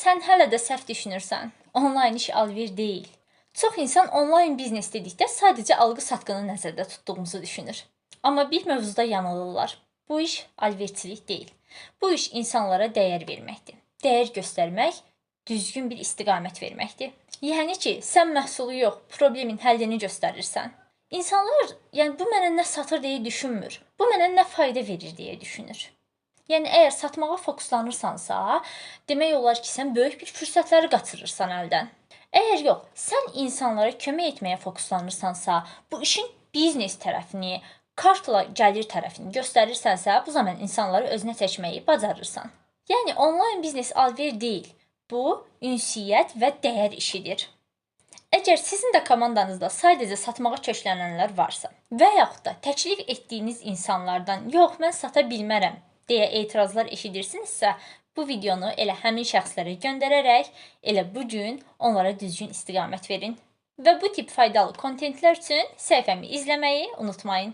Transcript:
Sən hələ də səhv düşünürsən. Onlayn iş alver deyil. Çox insan onlayn biznes dedikdə sadəcə alqı-satqını nəzərdə tutduğumuzu düşünür. Amma bir mövzuda yanılırlar. Bu iş alverçilik deyil. Bu iş insanlara dəyər verməkdir. Dəyər göstərmək, düzgün bir istiqamət verməkdir. Yəni ki, sən məhsulu yox, problemin həllini göstərirsən. İnsanlar, bu mənə nə satır deyə düşünmür. Bu mənə nə fayda verir deyə düşünür. Yəni əgər satmağa fokuslanırsansa, demək olar ki, sən böyük bir fürsətləri qaçırırsan əldən. Əgər yox, sən insanlara kömək etməyə fokuslanırsansa, bu işin biznes tərəfini, kartla gəlir tərəfini göstərirsənsə, bu zaman insanları özünə çəkməyi bacarırsan. Yəni onlayn biznes alver deyil. Bu, ünsiyyət və dəyər işidir. Əgər sizin də komandanızda sadəcə satmağa köklənənlər varsa və yaxud da təklif etdiyiniz insanlardan yox, mən sata bilmərəm deyə etirazlar eşidirsinizsə, bu videonu elə həmin şəxslərə göndərərək elə bu gün onlara düzgün istiqamət verin. Və bu tip faydalı kontentlər üçün səhifəmi izləməyi unutmayın.